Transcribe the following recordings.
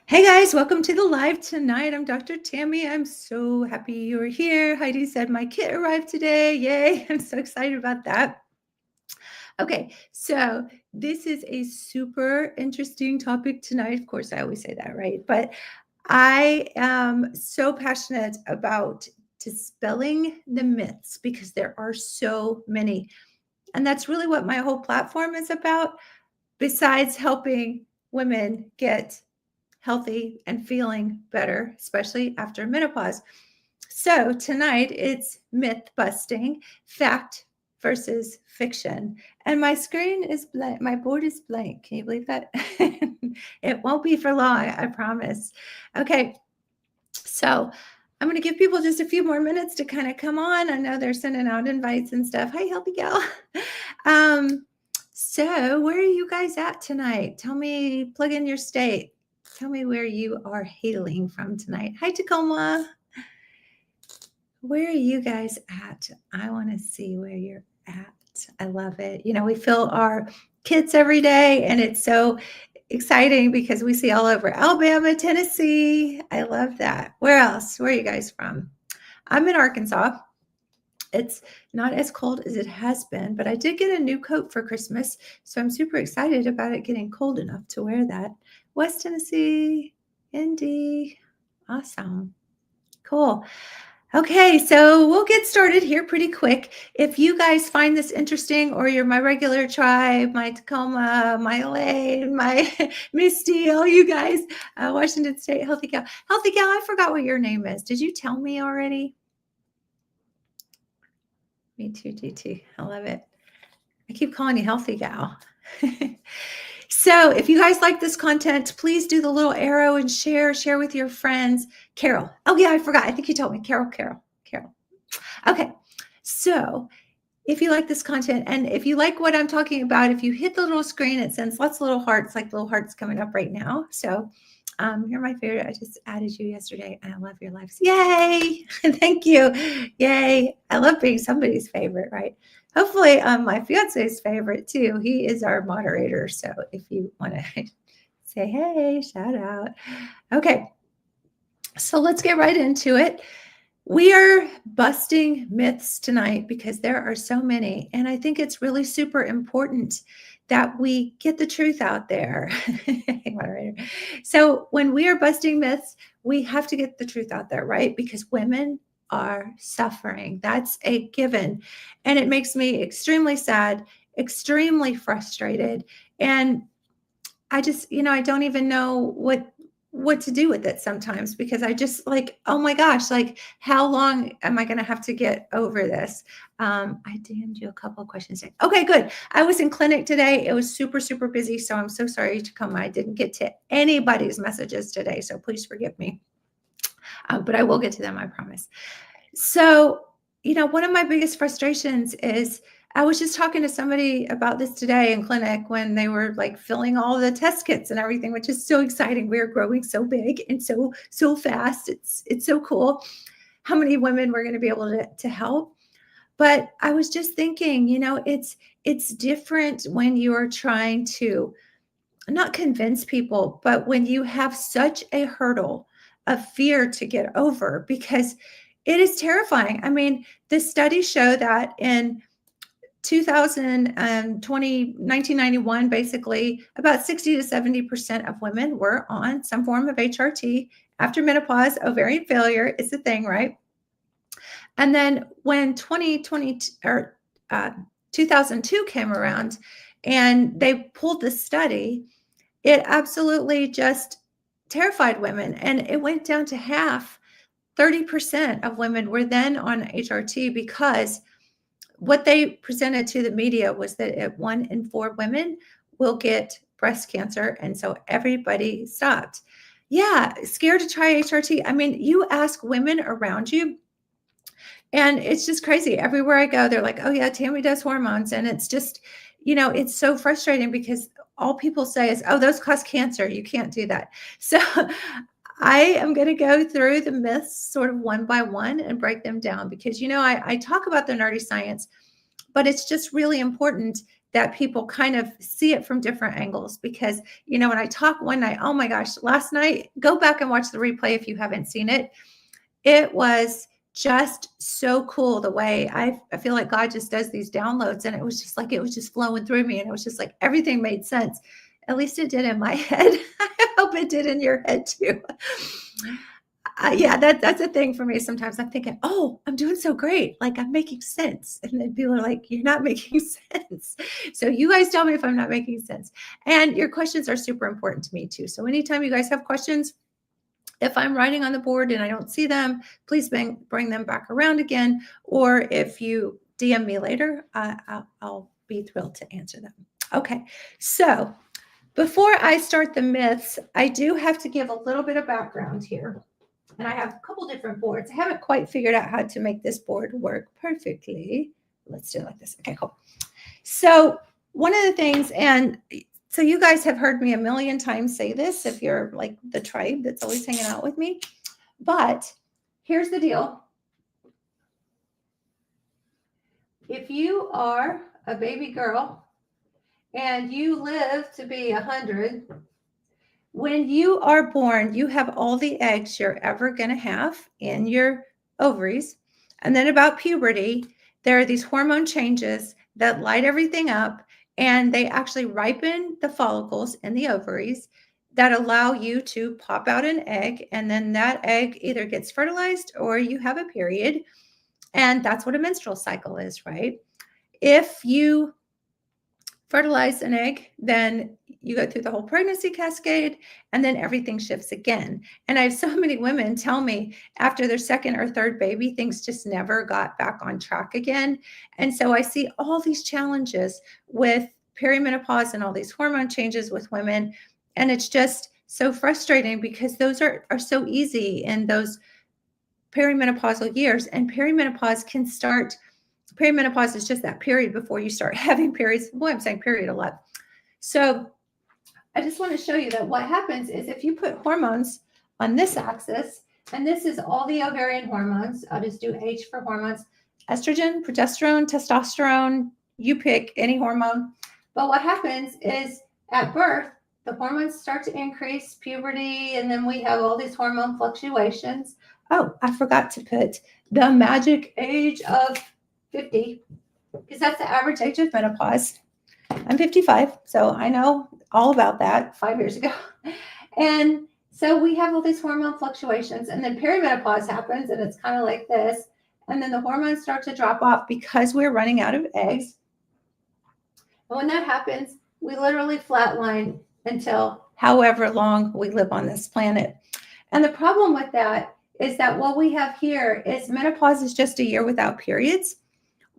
Hey guys, welcome to the live tonight. I'm Dr. Tammy. I'm so happy you're here. Heidi said my kit arrived today. Yay. I'm so excited about that. Okay, so this is a super interesting topic tonight. Of course, I always say that, right? But I am so passionate about dispelling the myths because there are so many. And that's really what my whole platform is about, besides helping women get healthy and feeling better, especially after menopause. So tonight it's myth busting, fact versus fiction. And my screen is blank, my board is blank. Can you believe that? It won't be for long, I promise. Okay, so I'm going to give people just a few more minutes to kind of come on. I know they're sending out invites and stuff. Hi, healthy gal. So where are you guys at tonight? Tell me, plug in your state. Tell me where you are hailing from tonight. Hi, Tacoma. Where are you guys at? I want to see where you're at. I love it. You know, we fill our kits every day, and it's so exciting because we see all over Alabama, Tennessee. I love that. Where else? Where are you guys from? I'm in Arkansas. It's not as cold as it has been, but I did get a new coat for Christmas, so I'm super excited about it getting cold enough to wear that. West Tennessee, Indy, awesome, cool. Okay, so we'll get started here pretty quick. If you guys find this interesting, or you're my regular tribe, my Tacoma, my Elaine, my Misty, all you guys, Washington State, Healthy Gal. Healthy Gal, I forgot what your name is. Did you tell me already? Me too, GT. I love it. I keep calling you Healthy Gal. So if you guys like this content, please do the little arrow and share with your friends. Carol. Oh yeah, I forgot. I think you told me. Carol. Okay. So if you like this content, and if you like what I'm talking about, if you hit the little screen, it sends lots of little hearts, like little hearts coming up right now. So you're my favorite. I just added you yesterday, and I love your lives. Yay! Thank you. Yay! I love being somebody's favorite, right? Hopefully, my fiance's favorite too. He is our moderator. So if you want to say hey, shout out. Okay. So let's get right into it. We are busting myths tonight because there are so many. And I think it's really super important that we get the truth out there. So when we are busting myths, we have to get the truth out there, right? Because women are suffering. That's a given. And it makes me extremely sad, extremely frustrated. And I just, I don't even know what to do with it sometimes, because I just like, oh my gosh, like how long am I going to have to get over this? I DM'd you a couple of questions. Okay, good. I was in clinic today. It was super, super busy. So I'm so sorry, Tacoma. I didn't get to anybody's messages today. So please forgive me. But I will get to them, I promise. So, one of my biggest frustrations is, I was just talking to somebody about this today in clinic when they were like filling all the test kits and everything, which is so exciting. We're growing so big and so fast. It's so cool how many women we're going to be able to help. But I was just thinking, it's different when you are trying to not convince people, but when you have such a hurdle of fear to get over, because it is terrifying. I mean, the studies show that in 1991, basically, about 60 to 70% of women were on some form of HRT after menopause. Ovarian failure is the thing, right? And then when 2002 came around and they pulled the study, it absolutely just terrified women. And it went down to half. 30% of women were then on HRT, because what they presented to the media was that 1 in 4 women will get breast cancer. And so everybody stopped. Yeah, scared to try HRT. I mean, you ask women around you, and it's just crazy. Everywhere I go, they're like, oh yeah, Tammy does hormones. And it's just, it's so frustrating, because all people say is, oh, those cause cancer. You can't do that. So I am going to go through the myths sort of one by one and break them down, because, I talk about the nerdy science, but it's just really important that people kind of see it from different angles because, when I talk one night, oh my gosh, last night, go back and watch the replay if you haven't seen it. It was just so cool the way I feel like God just does these downloads. And it was just like, it was just flowing through me. And it was just like, everything made sense. At least it did in my head. I hope it did in your head too. Yeah, that's a thing for me. Sometimes I'm thinking, oh, I'm doing so great. Like I'm making sense. And then people are like, you're not making sense. So you guys tell me if I'm not making sense. And your questions are super important to me too. So anytime you guys have questions, if I'm writing on the board and I don't see them, please bring them back around again. Or if you DM me later, I'll be thrilled to answer them. Okay, so before I start the myths, I do have to give a little bit of background here. And I have a couple different boards. I haven't quite figured out how to make this board work perfectly. Let's do it like this. Okay, cool. So one of the things, and so you guys have heard me a million times say this if you're like the tribe that's always hanging out with me. But here's the deal. If you are a baby girl and you live to be 100, when you are born, you have all the eggs you're ever going to have in your ovaries. And then about puberty, there are these hormone changes that light everything up, and they actually ripen the follicles in the ovaries that allow you to pop out an egg. And then that egg either gets fertilized or you have a period. And that's what a menstrual cycle is, right? If you fertilize an egg, then you go through the whole pregnancy cascade, and then everything shifts again. And I have so many women tell me after their second or third baby, things just never got back on track again. And so I see all these challenges with perimenopause and all these hormone changes with women. And it's just so frustrating because those are so easy in those perimenopausal years. And perimenopause can start. Perimenopause is just that period before you start having periods. Boy, I'm saying period a lot. So I just want to show you that what happens is if you put hormones on this axis, and this is all the ovarian hormones. I'll just do H for hormones. Estrogen, progesterone, testosterone, you pick any hormone. But what happens is at birth, the hormones start to increase, puberty, and then we have all these hormone fluctuations. Oh, I forgot to put the magic age of 50, because that's the average age of menopause. I'm 55, so I know all about that 5 years ago. And so we have all these hormone fluctuations, and then perimenopause happens, and it's kind of like this. And then the hormones start to drop off because we're running out of eggs. And when that happens, we literally flatline until however long we live on this planet. And the problem with that is that what we have here is menopause is just a year without periods.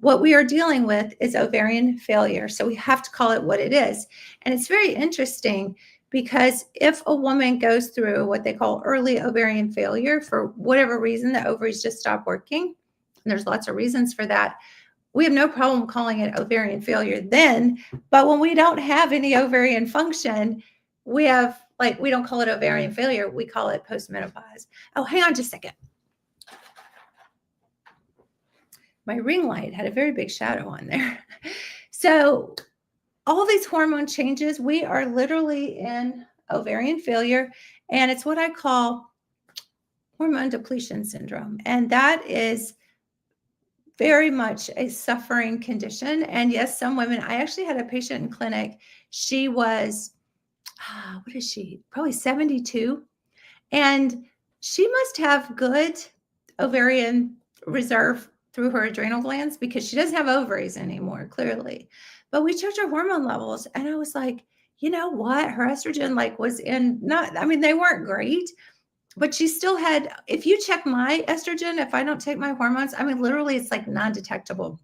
What we are dealing with is ovarian failure. So we have to call it what it is. And it's very interesting because if a woman goes through what they call early ovarian failure, for whatever reason, the ovaries just stop working, and there's lots of reasons for that, we have no problem calling it ovarian failure then. But when we don't have any ovarian function, we don't call it ovarian failure. We call it postmenopause. Oh, hang on just a second. My ring light had a very big shadow on there. So all these hormone changes, we are literally in ovarian failure, and it's what I call hormone depletion syndrome. And that is very much a suffering condition. And yes, some women, I actually had a patient in clinic. She was, what is she? Probably 72. And she must have good ovarian reserve through her adrenal glands because she doesn't have ovaries anymore, clearly. But we checked her hormone levels, and I was like, you know what? Her estrogen was they weren't great, but she still had, if you check my estrogen, if I don't take my hormones, literally it's like non-detectable.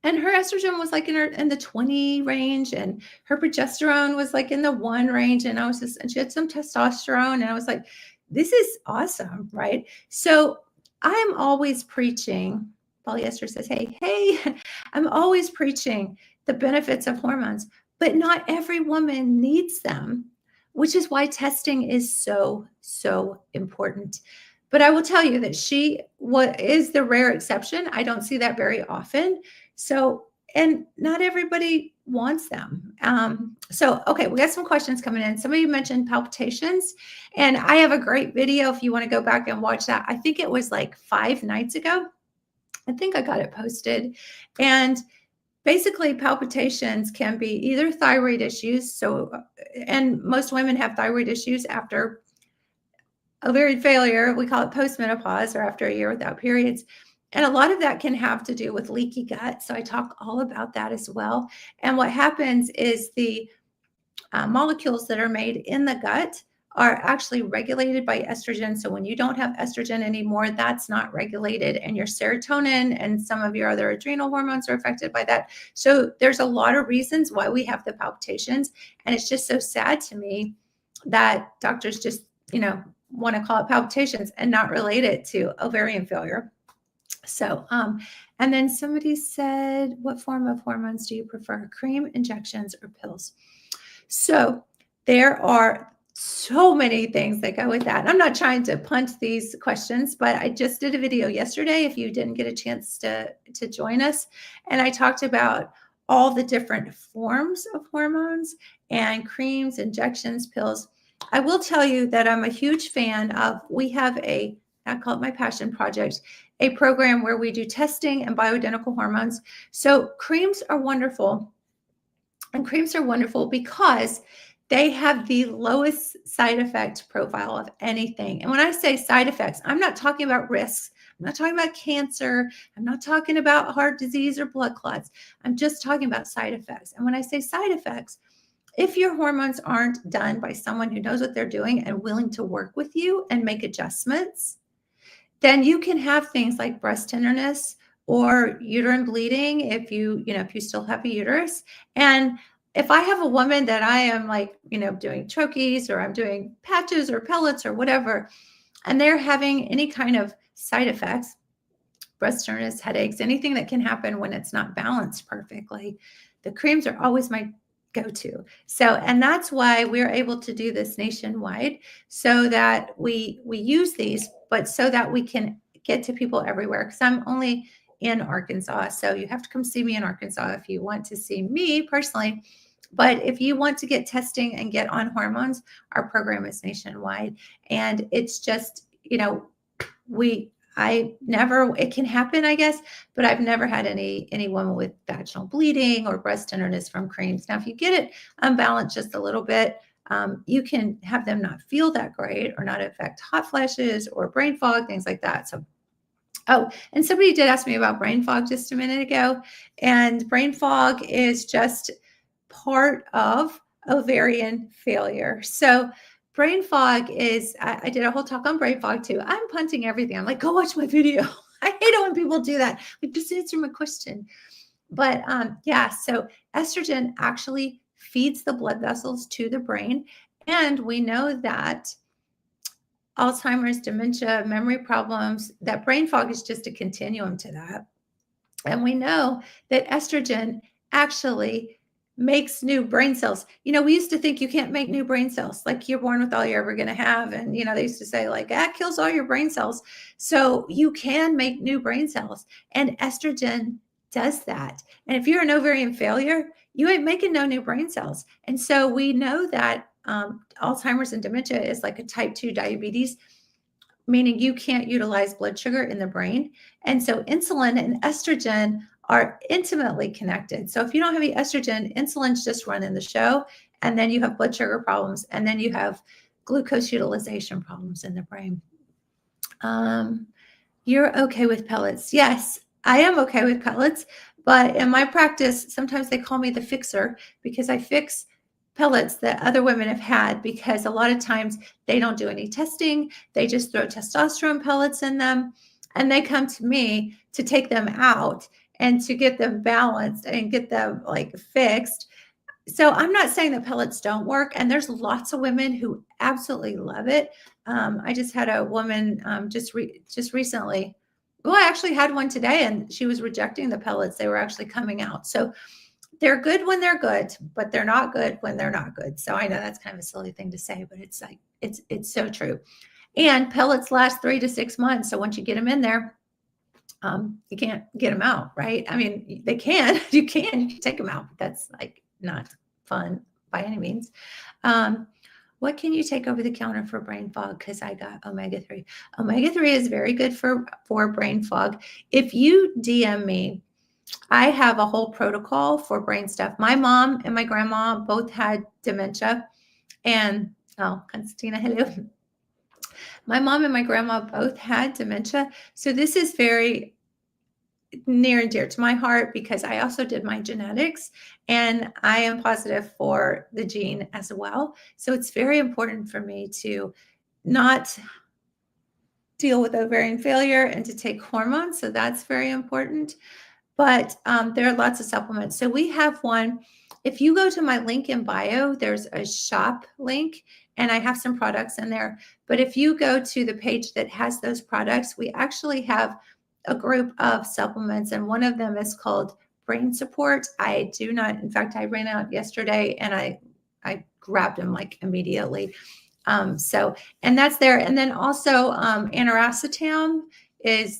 And her estrogen was in the 20 range, and her progesterone was in the 1 range. And and she had some testosterone, and I was like, this is awesome, right? So I'm always preaching. Polyester says, hey, I'm always preaching the benefits of hormones, but not every woman needs them, which is why testing is so, so important. But I will tell you that she is the rare exception. I don't see that very often. So and not everybody wants them. So, okay, we got some questions coming in. Somebody mentioned palpitations, and I have a great video if you want to go back and watch that. I think it was like 5 nights ago. I think I got it posted. And basically, palpitations can be either thyroid issues. So, and most women have thyroid issues after ovarian failure. We call it postmenopause, or after a year without periods. And a lot of that can have to do with leaky gut. So I talk all about that as well. And what happens is the molecules that are made in the gut are actually regulated by estrogen. So when you don't have estrogen anymore, that's not regulated, and your serotonin and some of your other adrenal hormones are affected by that. So there's a lot of reasons why we have the palpitations, and it's just so sad to me that doctors just, want to call it palpitations and not relate it to ovarian failure. So, and then somebody said, what form of hormones do you prefer, cream, injections, or pills? So there are so many things that go with that. And I'm not trying to punt these questions, but I just did a video yesterday, if you didn't get a chance to join us, and I talked about all the different forms of hormones and creams, injections, pills. I will tell you that I'm a huge fan of, we have I call it my passion project, a program where we do testing and bioidentical hormones. So creams are wonderful. And creams are wonderful because they have the lowest side effect profile of anything. And when I say side effects, I'm not talking about risks. I'm not talking about cancer. I'm not talking about heart disease or blood clots. I'm just talking about side effects. And when I say side effects, if your hormones aren't done by someone who knows what they're doing and willing to work with you and make adjustments, then you can have things like breast tenderness or uterine bleeding if you still have a uterus. And if I have a woman that I am doing troches, or I'm doing patches or pellets or whatever, and they're having any kind of side effects, breast tenderness, headaches, anything that can happen when it's not balanced perfectly, the creams are always my go-to. So, and that's why we're able to do this nationwide, so that we use these, but so that we can get to people everywhere. Because I'm only in Arkansas, so you have to come see me in Arkansas if you want to see me personally. But if you want to get testing and get on hormones, our program is nationwide, and it's just it can happen, I guess, but I've never had any woman with vaginal bleeding or breast tenderness from creams. Now, if you get it unbalanced just a little bit, you can have them not feel that great, or not affect hot flashes or brain fog, things like that. So, oh, and somebody did ask me about brain fog just a minute ago, and brain fog is just part of ovarian failure. So brain fog is, I did a whole talk on brain fog too. I'm punting everything. I'm like, go watch my video. I hate it when people do that. Like, just answer my question. But yeah, so estrogen actually feeds the blood vessels to the brain. And we know that Alzheimer's, dementia, memory problems, that brain fog is just a continuum to that. And we know that estrogen actually makes new brain cells. We used to think you can't make new brain cells, like you're born with all you're ever going to have. And, they used to say that kills all your brain cells. So you can make new brain cells, and estrogen does that. And if you're an ovarian failure, you ain't making no new brain cells. And so we know that Alzheimer's and dementia is like a type 2 diabetes, meaning you can't utilize blood sugar in the brain. And so insulin and estrogen are intimately connected. So if you don't have any estrogen, insulin's just running the show, and then you have blood sugar problems, and then you have glucose utilization problems in the brain. You're okay with pellets? Yes, I am okay with pellets, but in my practice, sometimes they call me the fixer, because I fix pellets that other women have had, because a lot of times they don't do any testing. They just throw testosterone pellets in them, and they come to me to take them out and to get them balanced and get them fixed. So I'm not saying that pellets don't work, and there's lots of women who absolutely love it. I just had a woman just recently. Well, I actually had one today, and she was rejecting the pellets. They were actually coming out. So they're good when they're good, but they're not good when they're not good. So I know that's kind of a silly thing to say, but it's it's so true. And pellets last 3 to 6 months. So once you get them in there, you can't get them out, right? I mean, they can, you can take them out, but that's like not fun by any means. What can you take over the counter for brain fog? Because I got omega-3. Omega-3 is very good for brain fog. If you DM me, I have a whole protocol for brain stuff. My mom and my grandma both had dementia. And, oh, Constantina, hello. My mom and my grandma both had dementia. So this is very near and dear to my heart because I also did my genetics and I am positive for the gene as well. So it's very important for me to not deal with ovarian failure and to take hormones. So that's very important. But there are lots of supplements. So we have one. If you go to my link in bio, there's a shop link and I have some products in there. But if you go to the page that has those products, we actually have a group of supplements, and one of them is called Brain Support. I do not, in fact, I ran out yesterday and I grabbed them like immediately. And that's there. And then also aniracetam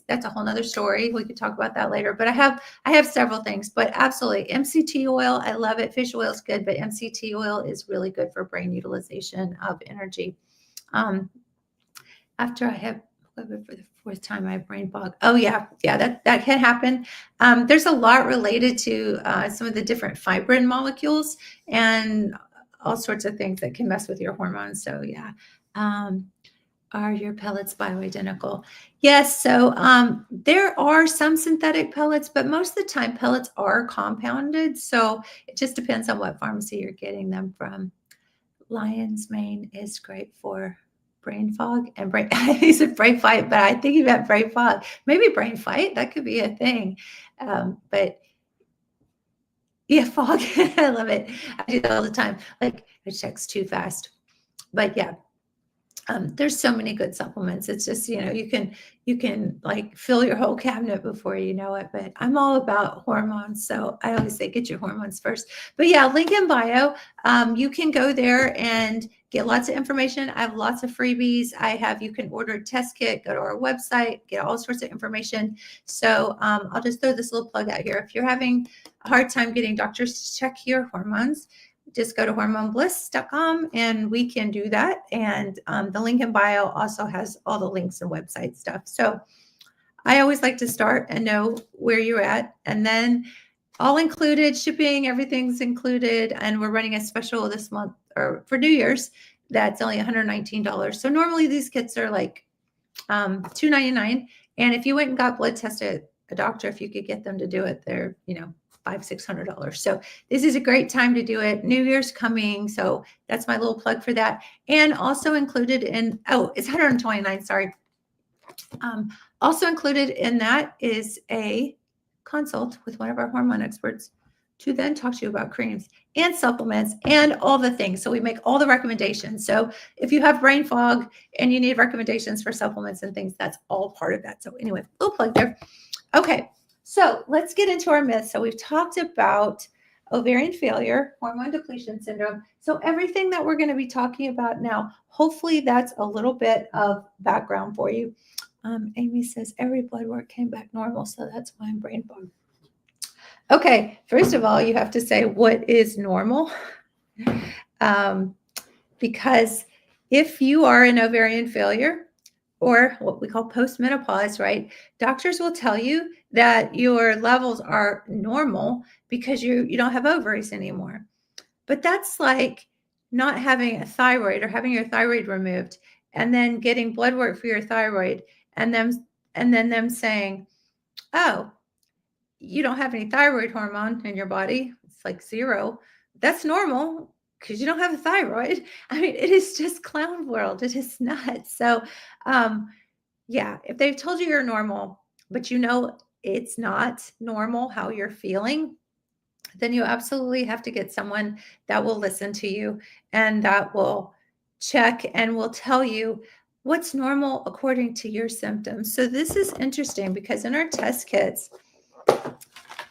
that's a whole nother story. We could talk about that later, but I have several things, but absolutely MCT oil. I love it. Fish oil is good, but MCT oil is really good for brain utilization of energy. After I have for the fourth time, I have brain fog. Oh yeah. That can happen. There's a lot related to some of the different fibrin molecules and all sorts of things that can mess with your hormones. So yeah. Are your pellets bioidentical? Yes. So there are some synthetic pellets, but most of the time pellets are compounded. So it just depends on what pharmacy you're getting them from. Lion's mane is great for brain fog and brain. He said brain fight, but I think he meant brain fog. Maybe brain fight. That could be a thing. But yeah, fog. I love it. I do that all the time. Like it checks too fast. But yeah. There's so many good supplements. It's just, you can like fill your whole cabinet before you know it, but I'm all about hormones. So I always say, get your hormones first, but yeah, link in bio. You can go there and get lots of information. I have lots of freebies. You can order a test kit, go to our website, get all sorts of information. So I'll just throw this little plug out here. If you're having a hard time getting doctors to check your hormones, just go to hormonebliss.com and we can do that. And the link in bio also has all the links and website stuff. So I always like to start and know where you're at. And then all included, shipping, everything's included. And we're running a special this month or for New Year's that's only $119. So normally these kits are like $299. And if you went and got blood tested at a doctor, if you could get them to do it, they're, $500-600. So this is a great time to do it. New Year's coming. So that's my little plug for that. And also included in, it's $129. Sorry. Also included in that is a consult with one of our hormone experts to then talk to you about creams and supplements and all the things. So we make all the recommendations. So if you have brain fog and you need recommendations for supplements and things, that's all part of that. So anyway, little plug there. Okay. So let's get into our myths. So we've talked about ovarian failure, hormone depletion syndrome. So everything that we're going to be talking about now, hopefully that's a little bit of background for you. Amy says every blood work came back normal. So that's why I'm brain fog. Okay. First of all, you have to say what is normal. Because if you are in ovarian failure, or what we call postmenopause, right? Doctors will tell you that your levels are normal because you don't have ovaries anymore. But that's like not having a thyroid or having your thyroid removed and then getting blood work for your thyroid and then them saying, oh, you don't have any thyroid hormone in your body. It's like zero. That's normal because you don't have a thyroid. I mean, it is just clown world. It is nuts. So, yeah, if they've told you you're normal, but it's not normal how you're feeling, then you absolutely have to get someone that will listen to you and that will check and will tell you what's normal according to your symptoms. So this is interesting because in our test kits,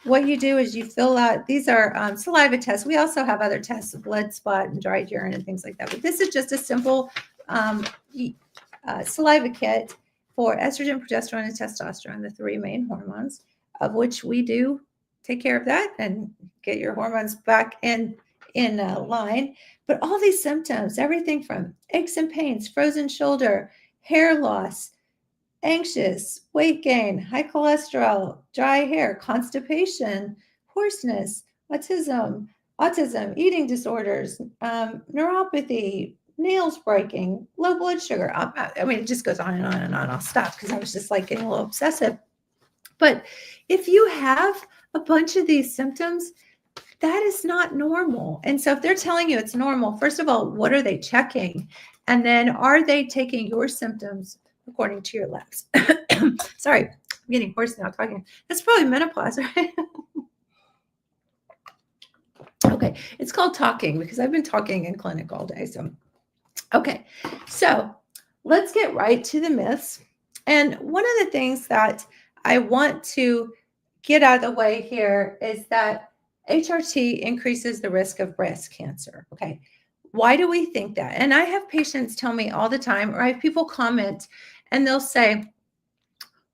what you do is you fill out, these are saliva tests. We also have other tests, blood spot and dried urine and things like that. But this is just a simple saliva kit. for estrogen, progesterone, and testosterone, the three main hormones, of which we do take care of that and get your hormones back in line. But all these symptoms, everything from aches and pains, frozen shoulder, hair loss, anxious, weight gain, high cholesterol, dry hair, constipation, hoarseness, autism, eating disorders, neuropathy, nails breaking, low blood sugar. I mean, it just goes on and on and on. I'll stop because I was just like getting a little obsessive. But if you have a bunch of these symptoms, that is not normal. And so if they're telling you it's normal, first of all, what are they checking? And then are they taking your symptoms according to your labs? Sorry, I'm getting hoarse now talking. That's probably menopause, right? Okay, it's called talking because I've been talking in clinic all day. So, okay, so let's get right to the myths. And one of the things that I want to get out of the way here is that HRT increases the risk of breast cancer. Okay, why do we think that? And I have patients tell me all the time, or I have people comment and they'll say,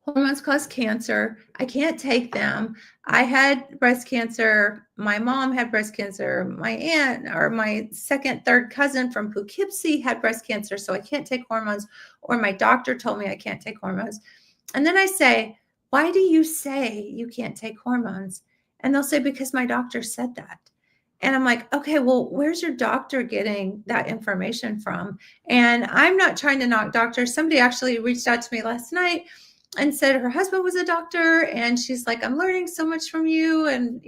hormones cause cancer. I can't take them. I had breast cancer. My mom had breast cancer. My aunt or my second, third cousin from Poughkeepsie had breast cancer. So I can't take hormones. Or my doctor told me I can't take hormones. And then I say, why do you say you can't take hormones? And they'll say, because my doctor said that. And I'm like, okay, well, where's your doctor getting that information from? And I'm not trying to knock doctors. Somebody actually reached out to me last night and said her husband was a doctor. And she's like, I'm learning so much from you. And,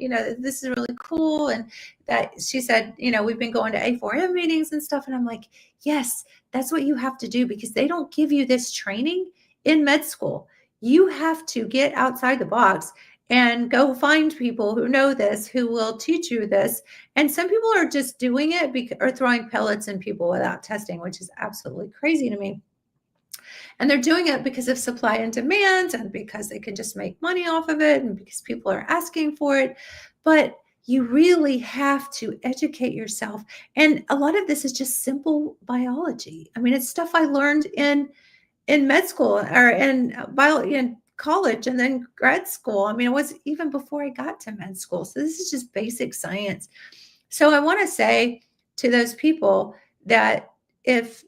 this is really cool. And that she said, we've been going to A4M meetings and stuff. And I'm like, yes, that's what you have to do because they don't give you this training in med school. You have to get outside the box and go find people who know this, who will teach you this. And some people are just doing it or throwing pellets in people without testing, which is absolutely crazy to me. And they're doing it because of supply and demand and because they can just make money off of it and because people are asking for it. But you really have to educate yourself. And a lot of this is just simple biology. I mean, it's stuff I learned in med school or in college and then grad school. I mean, it was even before I got to med school. So this is just basic science. So I want to say to those people that if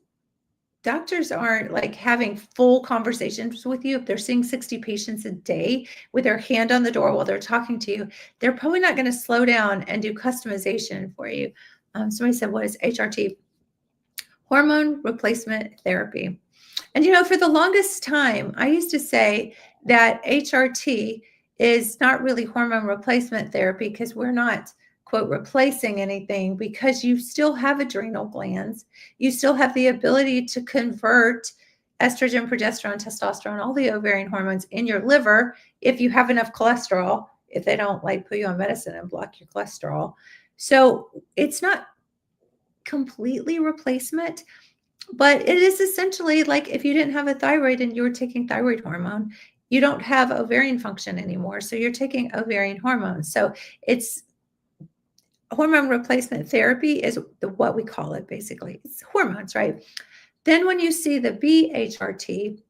doctors aren't like having full conversations with you, if they're seeing 60 patients a day with their hand on the door while they're talking to you, they're probably not going to slow down and do customization for you. Somebody said, what is HRT? Hormone replacement therapy. And, for the longest time, I used to say that HRT is not really hormone replacement therapy because we're not, quote, replacing anything because you still have adrenal glands. You still have the ability to convert estrogen, progesterone, testosterone, all the ovarian hormones in your liver if you have enough cholesterol, if they don't like put you on medicine and block your cholesterol. So it's not completely replacement. But it is essentially like if you didn't have a thyroid and you were taking thyroid hormone, you don't have ovarian function anymore. So you're taking ovarian hormone. So it's hormone replacement therapy is what we call it, basically. It's hormones, right? Then when you see the BHRT,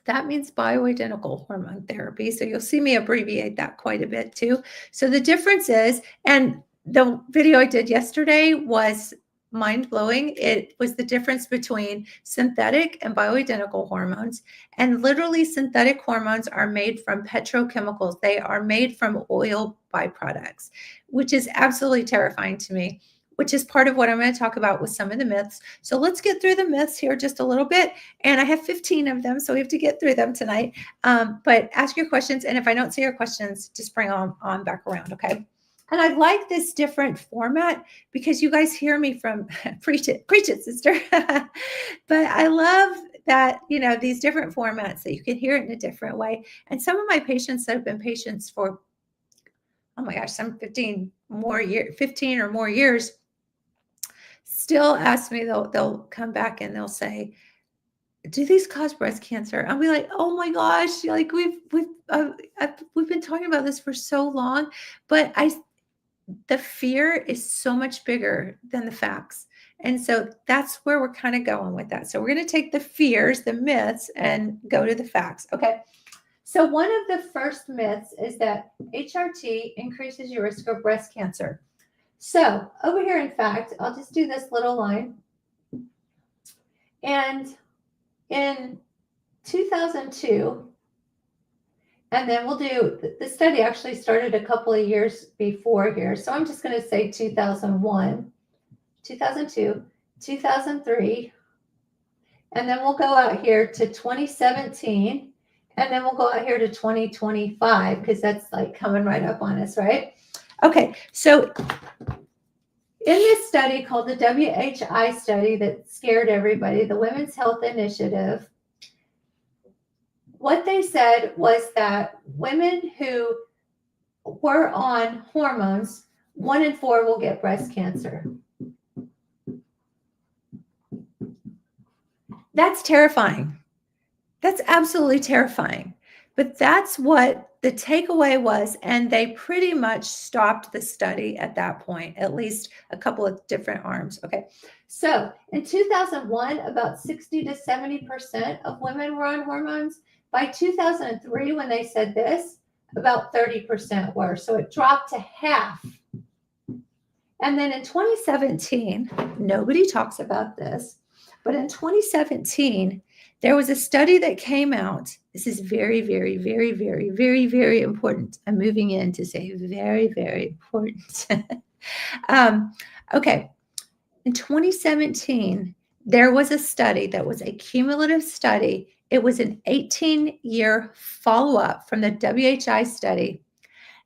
that means bioidentical hormone therapy. So you'll see me abbreviate that quite a bit too. So the difference is, and the video I did yesterday was mind-blowing. It was the difference between synthetic and bioidentical hormones. And literally synthetic hormones are made from petrochemicals. They are made from oil byproducts, which is absolutely terrifying to me, which is part of what I'm going to talk about with some of the myths. So let's get through the myths here just a little bit. And I have 15 of them, so we have to get through them tonight. But ask your questions. And if I don't see your questions, just bring on back around, okay? And I like this different format because you guys hear me from preach it, sister. But I love that, these different formats that you can hear it in a different way. And some of my patients that have been patients for, oh my gosh, some 15 or more years, still ask me, they'll come back and they'll say, do these cause breast cancer? I'll be like, oh my gosh, like we've been talking about this for so long, but the fear is so much bigger than the facts. And so that's where we're kind of going with that. So we're going to take the fears, the myths, and go to the facts. Okay. So one of the first myths is that HRT increases your risk of breast cancer. So over here, in fact, I'll just do this little line. And in 2002, and then we'll do, the study actually started a couple of years before here. So I'm just going to say 2001, 2002, 2003, and then we'll go out here to 2017, and then we'll go out here to 2025 because that's like coming right up on us, right? Okay, so in this study called the WHI study that scared everybody, the Women's Health Initiative, what they said was that women who were on hormones, 1 in 4 will get breast cancer. That's terrifying. That's absolutely terrifying. But that's what the takeaway was, and they pretty much stopped the study at that point, at least a couple of different arms. Okay, so in 2001, about 60 to 70% of women were on hormones. By 2003, when they said this, about 30% were. So it dropped to half. And then in 2017, nobody talks about this, but in 2017, there was a study that came out. This is very, very, very, very, very, very important. I'm moving in to say very, very important. Okay. In 2017, there was a study that was a cumulative study. It was an 18-year follow-up from the WHI study,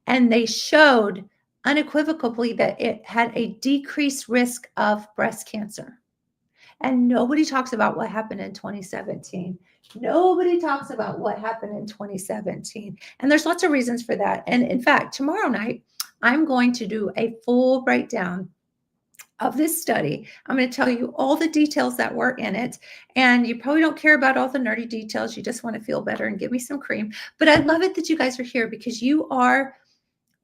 and they showed unequivocally that it had a decreased risk of breast cancer. And nobody talks about what happened in 2017. Nobody talks about what happened in 2017. And there's lots of reasons for that. And in fact, tomorrow night, I'm going to do a full breakdown of this study. I'm going to tell you all the details that were in it. And you probably don't care about all the nerdy details. You just want to feel better and give me some cream. But I love it that you guys are here because you are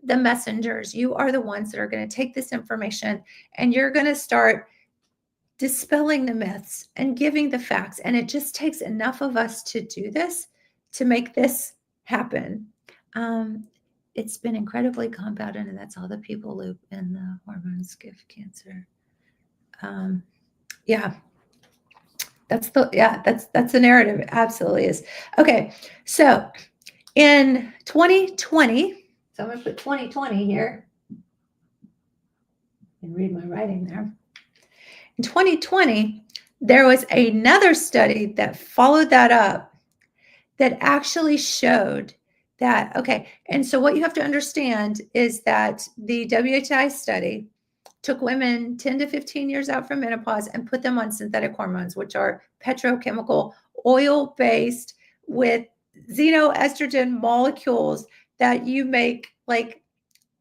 the messengers. You are the ones that are going to take this information and you're going to start dispelling the myths and giving the facts. And it just takes enough of us to do this, to make this happen. It's been incredibly compounded, and that's all the people loop in the hormones give cancer. Yeah. That's the narrative. It absolutely is. Okay. So in 2020, so I'm going to put 2020 here and read my writing there. In 2020, there was another study that followed that up that actually showed that, okay, and so what you have to understand is that the WHI study took women 10 to 15 years out from menopause and put them on synthetic hormones, which are petrochemical, oil-based with xenoestrogen molecules that you make like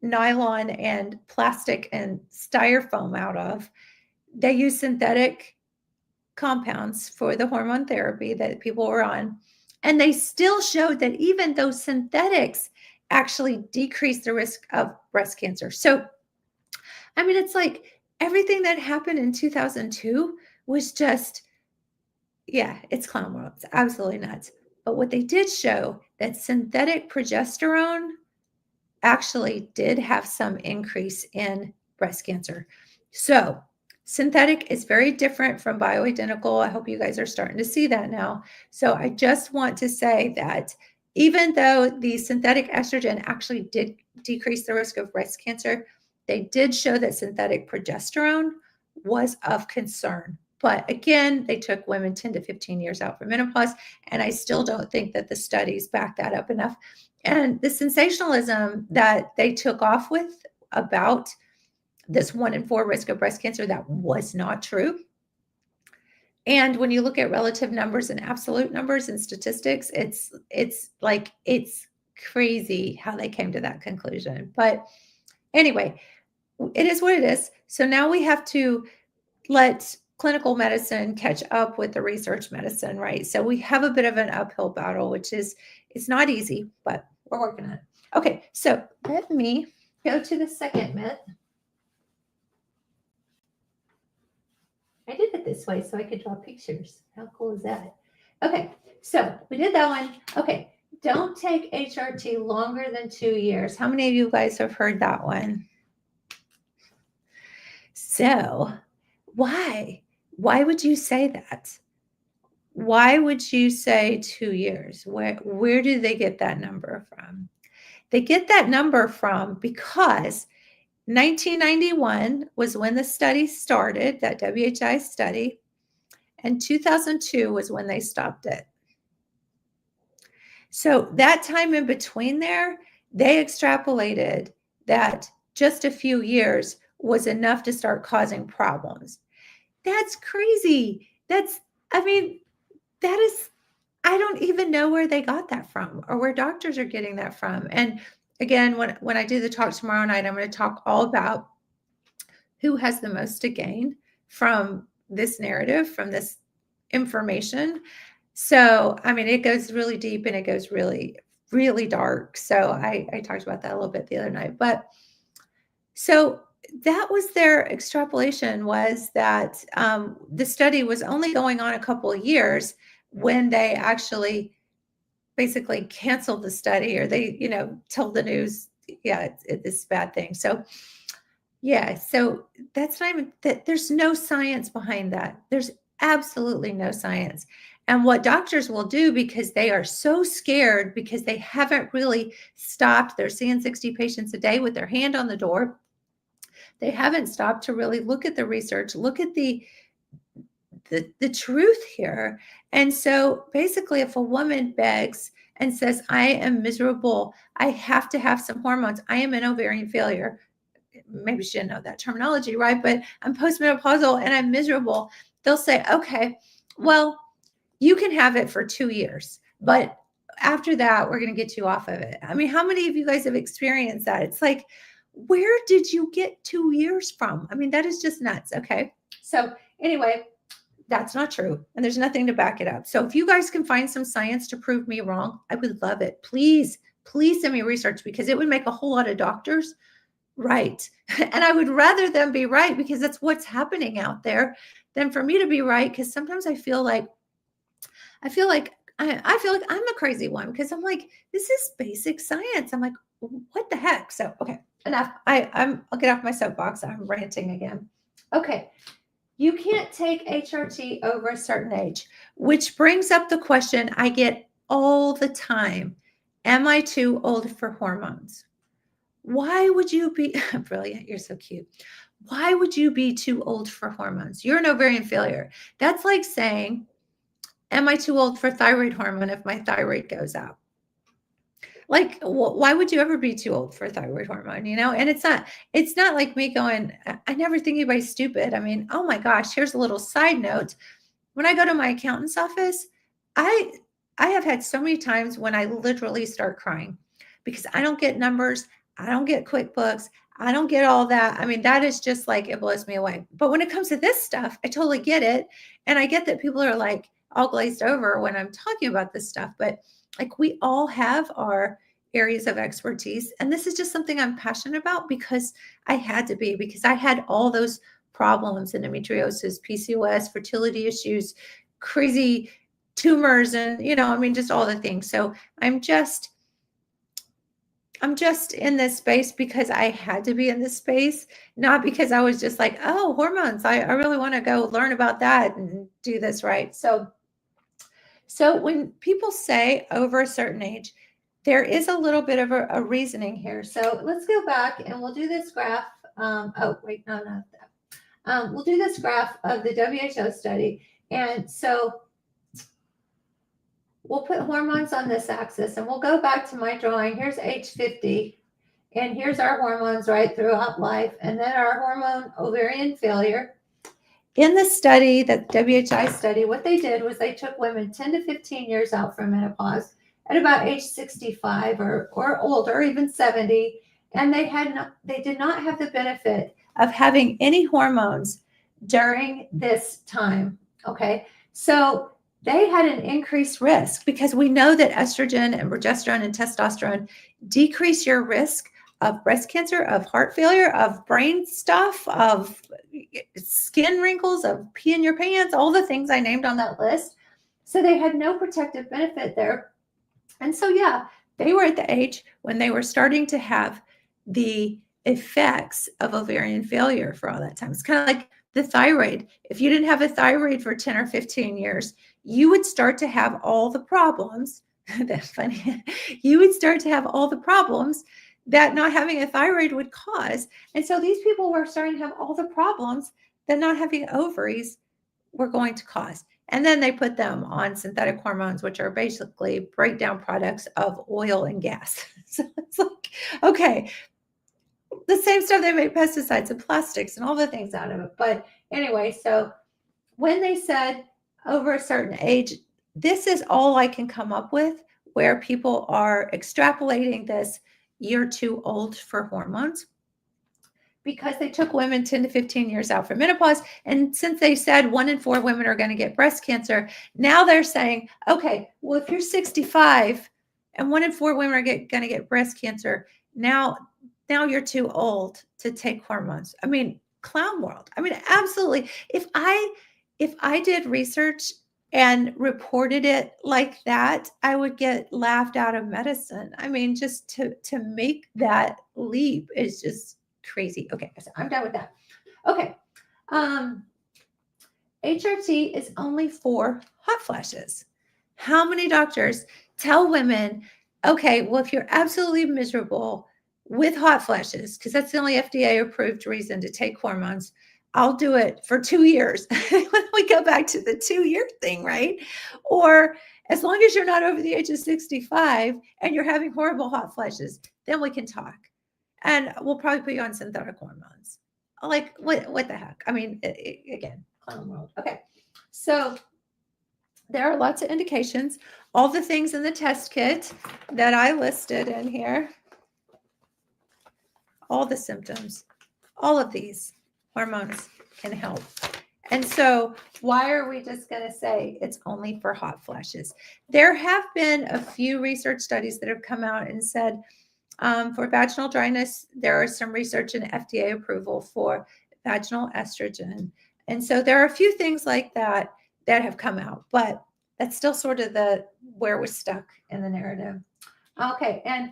nylon and plastic and styrofoam out of. They use synthetic compounds for the hormone therapy that people were on. And they still showed that even those synthetics actually decrease the risk of breast cancer. So, I mean, it's like everything that happened in 2002 was just, yeah, it's clown world. It's absolutely nuts. But what they did show that synthetic progesterone actually did have some increase in breast cancer. So synthetic is very different from bioidentical. I hope you guys are starting to see that now. So I just want to say that even though the synthetic estrogen actually did decrease the risk of breast cancer, they did show that synthetic progesterone was of concern. But again, they took women 10 to 15 years out from menopause, and I still don't think that the studies back that up enough. And the sensationalism that they took off with about this 1 in 4 risk of breast cancer, that was not true. And when you look at relative numbers and absolute numbers and statistics, it's crazy how they came to that conclusion. But anyway, it is what it is. So now we have to let clinical medicine catch up with the research medicine, right? So we have a bit of an uphill battle, which is, it's not easy, but we're working on it. Okay, so let me go to the second myth. I did it this way so I could draw pictures. How cool is that? Okay, so we did that one. Okay, don't take HRT longer than 2 years. How many of you guys have heard that one? So, why? Why would you say that? Why would you say 2 years? Where do they get that number from? They get that number from because 1991 was when the study started, that WHI study, and 2002 was when they stopped it. So that time in between there, they extrapolated that just a few years was enough to start causing problems. That's crazy. I mean, that is, I don't even know where they got that from or where doctors are getting that from. And again, when I do the talk tomorrow night, I'm going to talk all about who has the most to gain from this narrative, from this information. So, I mean, it goes really deep and it goes really, really dark. So I talked about that a little bit the other night. But so that was their extrapolation, was that the study was only going on a couple of years when they actually basically canceled the study, or they, told the news, yeah, it's a bad thing. So yeah, so that's not even that. There's no science behind that. There's absolutely no science. And what doctors will do, because they are so scared, because they haven't really stopped, they're seeing 60 patients a day with their hand on the door. They haven't stopped to really look at the research, look at the truth here. And so basically, if a woman begs and says, I am miserable, I have to have some hormones, I am in ovarian failure, maybe she didn't know that terminology, right? But I'm postmenopausal and I'm miserable. They'll say, okay, well, you can have it for 2 years, but after that, we're going to get you off of it. I mean, how many of you guys have experienced that? It's like, where did you get 2 years from? I mean, that is just nuts. Okay. So anyway, that's not true. And there's nothing to back it up. So if you guys can find some science to prove me wrong, I would love it. Please, please send me research, because it would make a whole lot of doctors right. And I would rather them be right, because that's what's happening out there, than for me to be right. Because sometimes I feel like I'm a crazy one, because I'm like, this is basic science. I'm like, what the heck? So okay, enough. I'll get off my soapbox. I'm ranting again. Okay. You can't take HRT over a certain age, which brings up the question I get all the time. Am I too old for hormones? Why would you be brilliant? You're so cute. Why would you be too old for hormones? You're an ovarian failure. That's like saying, am I too old for thyroid hormone if my thyroid goes out? Like, why would you ever be too old for thyroid hormone? And it's not like me going, I never think anybody's stupid. I mean, oh my gosh, here's a little side note. When I go to my accountant's office, I have had so many times when I literally start crying, because I don't get numbers. I don't get QuickBooks. I don't get all that. I mean, that is just like, it blows me away. But when it comes to this stuff, I totally get it. And I get that people are like all glazed over when I'm talking about this stuff. But like, we all have our areas of expertise. And this is just something I'm passionate about, because I had to be, because I had all those problems: endometriosis, PCOS, fertility issues, crazy tumors, and, just all the things. So I'm just in this space because I had to be in this space, not because I was just like, oh, hormones, I really want to go learn about that and do this, right? So when people say over a certain age, there is a little bit of a reasoning here. So let's go back and we'll do this graph. Oh, wait, no, not that. We'll do this graph of the WHO study. And so we'll put hormones on this axis, and we'll go back to my drawing. Here's age 50, and here's our hormones right throughout life, and then our hormone ovarian failure. In the study, that WHI study, what they did was they took women 10 to 15 years out from menopause at about age 65 or older, even 70, and they did not have the benefit of having any hormones during this time. Okay, so they had an increased risk, because we know that estrogen and progesterone and testosterone decrease your risk of breast cancer, of heart failure, of brain stuff, of skin wrinkles, of pee in your pants, all the things I named on that list. So they had no protective benefit there. And so, yeah, they were at the age when they were starting to have the effects of ovarian failure for all that time. It's kind of like the thyroid. If you didn't have a thyroid for 10 or 15 years, you would start to have all the problems. That's funny. You would start to have all the problems that not having a thyroid would cause. And so these people were starting to have all the problems that not having ovaries were going to cause. And then they put them on synthetic hormones, which are basically breakdown products of oil and gas. So it's like, okay, the same stuff they make pesticides and plastics and all the things out of it. But anyway, so when they said over a certain age, this is all I can come up with where people are extrapolating this, you're too old for hormones, because they took women 10 to 15 years out for menopause. And since they said 1 in 4 women are going to get breast cancer, now they're saying, okay, well, if you're 65 and 1 in 4 women are going to get breast cancer, now you're too old to take hormones. I mean, clown world. I mean, absolutely. If I did research and reported it like that, I would get laughed out of medicine. I mean, just to make that leap is just crazy. Okay, so I'm done with that. Okay. HRT is only for hot flashes. How many doctors tell women, okay, well, if you're absolutely miserable with hot flashes, because that's the only FDA approved reason to take hormones, I'll do it for 2 years. We go back to the 2-year thing, right? Or as long as you're not over the age of 65 and you're having horrible hot flashes, then we can talk. And we'll probably put you on synthetic hormones. Like, what the heck? I mean, again, clown world. Okay. So there are lots of indications. All the things in the test kit that I listed in here, all the symptoms, all of these hormones can help. And so why are we just going to say it's only for hot flashes? There have been a few research studies that have come out and said for vaginal dryness, there is some research and FDA approval for vaginal estrogen. And so there are a few things like that that have come out, but that's still sort of where we're stuck in the narrative. Okay, and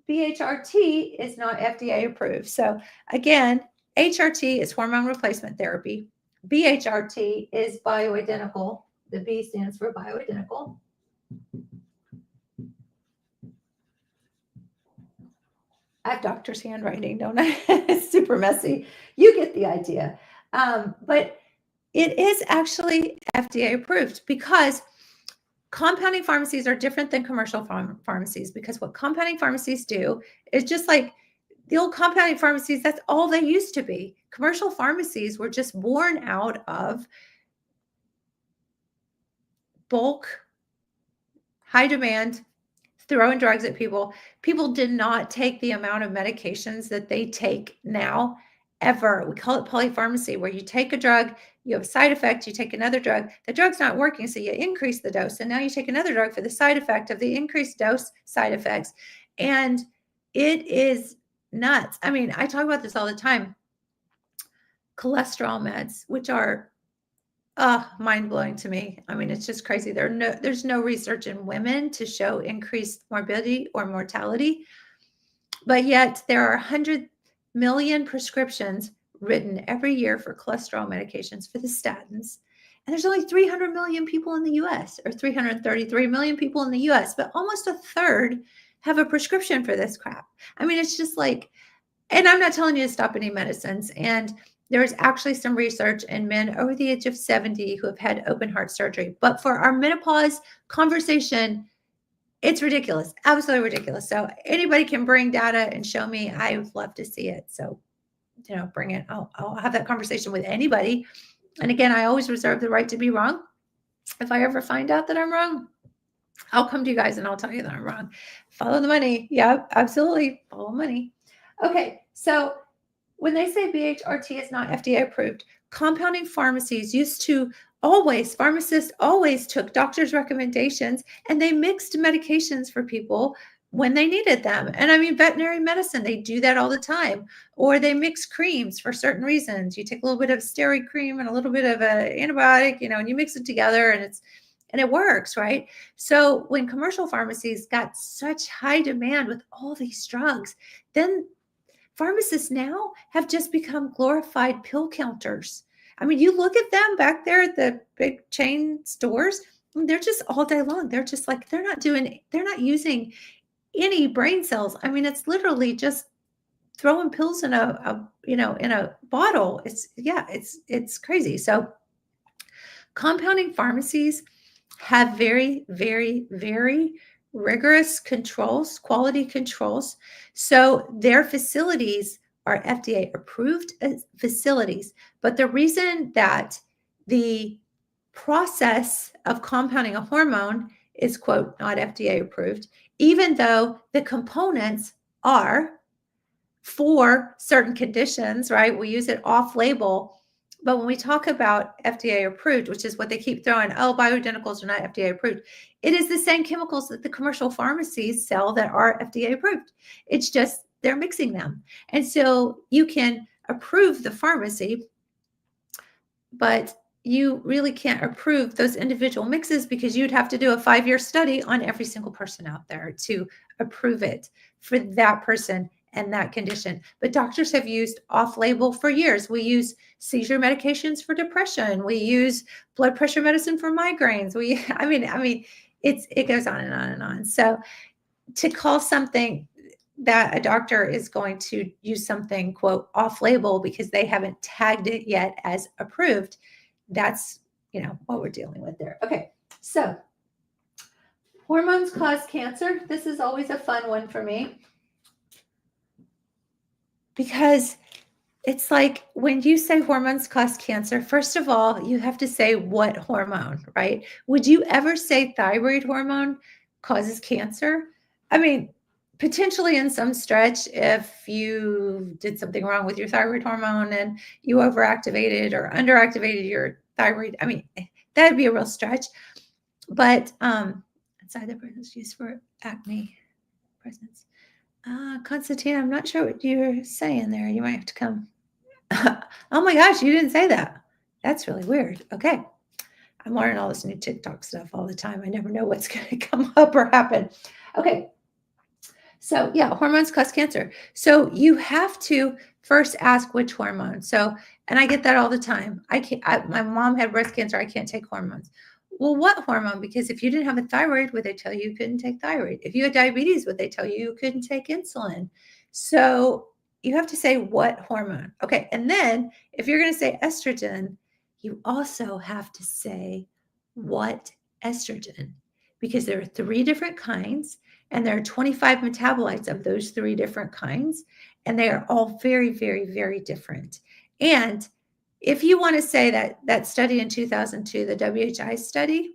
BHRT is not FDA approved. So again, HRT is hormone replacement therapy. BHRT is bioidentical. The B stands for bioidentical. I have doctor's handwriting, don't I? It's super messy. You get the idea. But it is actually FDA approved because compounding pharmacies are different than commercial pharmacies, because what compounding pharmacies do is just like the old compounding pharmacies, that's all they used to be. Commercial pharmacies were just born out of bulk, high demand, throwing drugs at people. People did not take the amount of medications that they take now ever. We call it polypharmacy, where you take a drug, you have a side effect, you take another drug, the drug's not working, so you increase the dose, and now you take another drug for the side effect of the increased dose side effects. And it is nuts. I mean, I talk about this all the time. Cholesterol meds, which are mind-blowing to me. I mean, it's just crazy. There's no research in women to show increased morbidity or mortality, but yet there are 100 million prescriptions written every year for cholesterol medications for the statins. And there's only 300 million people in the US, or 333 million people in the US, but almost a third have a prescription for this crap. I mean, it's just like, and I'm not telling you to stop any medicines. And there's actually some research in men over the age of 70 who have had open heart surgery. But for our menopause conversation, it's ridiculous, absolutely ridiculous. So anybody can bring data and show me. I would love to see it. So, bring it. I'll have that conversation with anybody. And again, I always reserve the right to be wrong. If I ever find out that I'm wrong, I'll come to you guys and I'll tell you that I'm wrong. Follow the money. Yeah, absolutely. Follow money. Okay, so when they say BHRT is not FDA approved, compounding pharmacies used to Always, pharmacists always took doctors' recommendations and they mixed medications for people when they needed them. And I mean, veterinary medicine, they do that all the time. Or they mix creams for certain reasons. You take a little bit of steroid cream and a little bit of an antibiotic, and you mix it together and it works, right? So when commercial pharmacies got such high demand with all these drugs, then pharmacists now have just become glorified pill counters. I mean, you look at them back there at the big chain stores, and they're just all day long. They're just like, they're not using any brain cells. I mean, it's literally just throwing pills in in a bottle. It's crazy. So compounding pharmacies have very, very, very rigorous controls, quality controls. So their facilities are FDA approved facilities. But the reason that the process of compounding a hormone is, quote, not FDA approved, even though the components are for certain conditions, right? We use it off label. But when we talk about FDA approved, which is what they keep throwing, oh, bioidenticals are not FDA approved. It is the same chemicals that the commercial pharmacies sell that are FDA approved. It's just they're mixing them. And so you can approve the pharmacy, but you really can't approve those individual mixes because you'd have to do a 5-year study on every single person out there to approve it for that person and that condition. But doctors have used off-label for years. We use seizure medications for depression. We use blood pressure medicine for migraines. I mean, it goes on and on and on. So to call something that a doctor is going to use something, quote, off-label because they haven't tagged it yet as approved, that's, what we're dealing with there. Okay, so hormones cause cancer. This is always a fun one for me because it's like when you say hormones cause cancer, first of all, you have to say what hormone, right? Would you ever say thyroid hormone causes cancer? I mean, potentially in some stretch, if you did something wrong with your thyroid hormone and you overactivated or underactivated your thyroid, I mean, that'd be a real stretch. But inside the presence used for acne presence. Constantine, I'm not sure what you're saying there. You might have to come. Oh my gosh, you didn't say that. That's really weird. Okay. I'm learning all this new TikTok stuff all the time. I never know what's going to come up or happen. Okay. So yeah, hormones cause cancer. So you have to first ask which hormone. So, and I get that all the time. My mom had breast cancer. I can't take hormones. Well, what hormone? Because if you didn't have a thyroid, would they tell you couldn't take thyroid? If you had diabetes, would they tell you couldn't take insulin? So you have to say what hormone. Okay. And then if you're going to say estrogen, you also have to say what estrogen, because there are 3 different kinds and there are 25 metabolites of those 3 different kinds. And they are all very, very, very different. And if you want to say that study in 2002, the WHI study,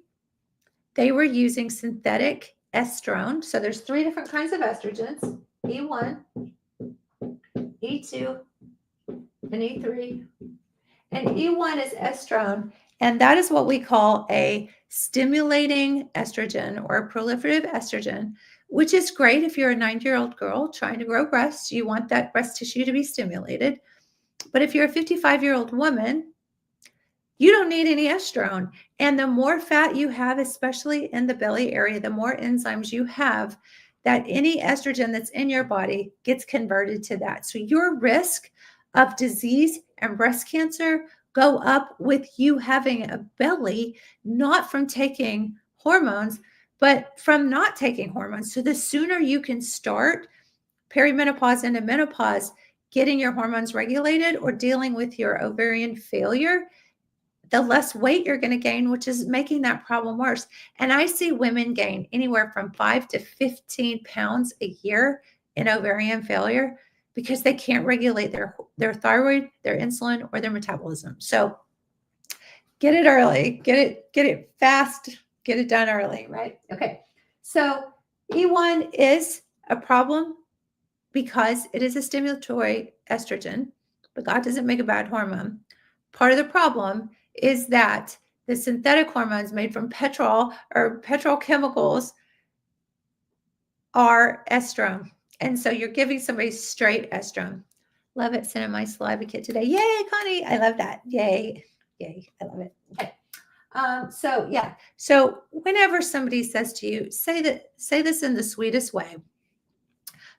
they were using synthetic estrone. So there's 3 different kinds of estrogens, E1, E2, and E3. And E1 is estrone, and that is what we call a stimulating estrogen or a proliferative estrogen, which is great if you're a 90-year-old girl trying to grow breasts. You want that breast tissue to be stimulated. But if you're a 55-year-old woman, you don't need any estrone. And the more fat you have, especially in the belly area, the more enzymes you have, that any estrogen that's in your body gets converted to that. So your risk of disease and breast cancer go up with you having a belly, not from taking hormones, but from not taking hormones. So the sooner you can start perimenopause into menopause, getting your hormones regulated or dealing with your ovarian failure, the less weight you're going to gain, which is making that problem worse. And I see women gain anywhere from 5 to 15 pounds a year in ovarian failure because they can't regulate their thyroid, their insulin, or their metabolism. So get it early, get it fast, get it done early, right? Okay. So E1 is a problem because it is a stimulatory estrogen, but God doesn't make a bad hormone. Part of the problem is that The synthetic hormones made from petrol or petrochemicals are estrone. And so you're giving somebody straight estrone. Love it. Sending my saliva kit today. Yay, Connie. I love that. Yay. Yay. I love it. Okay. So yeah. So whenever somebody says to you, say this in the sweetest way.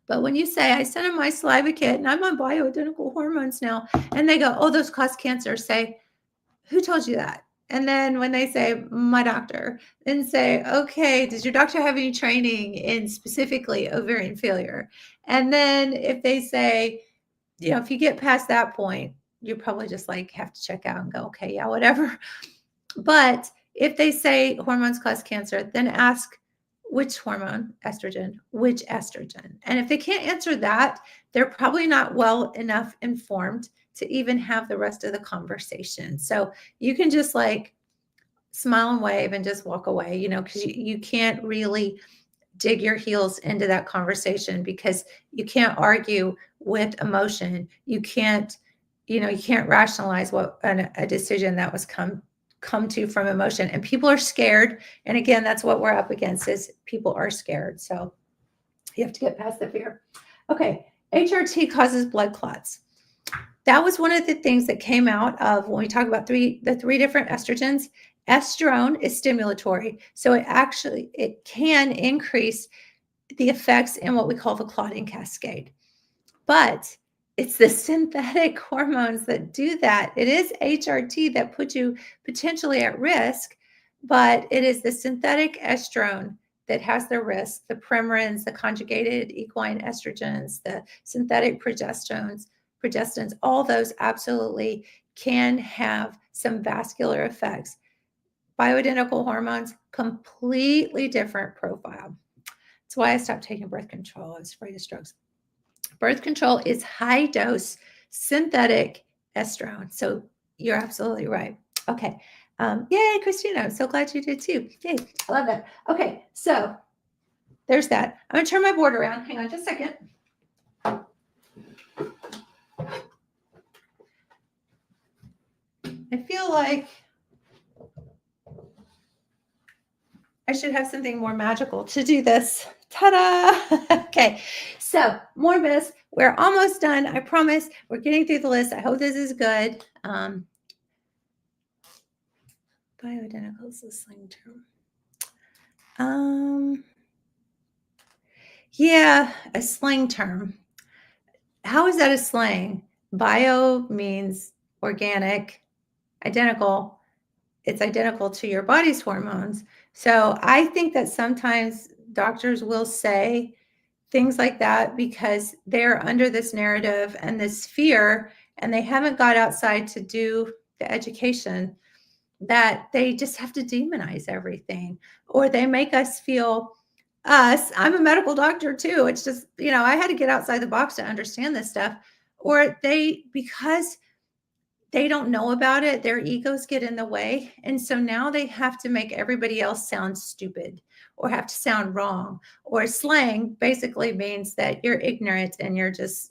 But when you say, I sent them my saliva kit and I'm on bioidentical hormones now, and they go, oh, those cause cancer, say, who told you that? And then when they say, my doctor, then say, okay, does your doctor have any training in specifically ovarian failure? And then if they say, if you get past that point, you probably just like have to check out and go, okay, yeah, whatever. But if they say hormones cause cancer, then ask which hormone, estrogen, which estrogen. And if they can't answer that, they're probably not well enough informed to even have the rest of the conversation. So you can just like smile and wave and just walk away, because you can't really dig your heels into that conversation, because you can't argue with emotion. You can't rationalize what a decision that was come to from emotion. And people are scared. And again, that's what we're up against, is people are scared. So you have to get past the fear. Okay. HRT causes blood clots. That was one of the things that came out of when we talk about the three different estrogens. Estrone is stimulatory. So it can increase the effects in what we call the clotting cascade. But it's the synthetic hormones that do that. It is HRT that puts you potentially at risk, but it is the synthetic estrone that has the risk, the Primarins, the conjugated equine estrogens, the synthetic progestins, all those absolutely can have some vascular effects. Bioidentical hormones, completely different profile. That's why I stopped taking birth control. I was afraid of strokes. Birth control is high dose synthetic estrone. So you're absolutely right. Okay. Yay, Christina. I'm so glad you did too. Yay. I love that. Okay. So there's that. I'm going to turn my board around. Hang on just a second. I feel like I should have something more magical to do this. Ta-da! Okay, so more myths. We're almost done. I promise. We're getting through the list. I hope this is good. Bioidentical is a slang term. Yeah, a slang term. How is that a slang? Bio means organic, identical. It's identical to your body's hormones. So I think that sometimes doctors will say things like that because they're under this narrative and this fear, and they haven't got outside to do the education, that they just have to demonize everything, or they make us feel I'm a medical doctor too. It's just, I had to get outside the box to understand this stuff. Or because they don't know about it, their egos get in the way. And so now they have to make everybody else sound stupid or have to sound wrong. Or slang basically means that you're ignorant and you're just,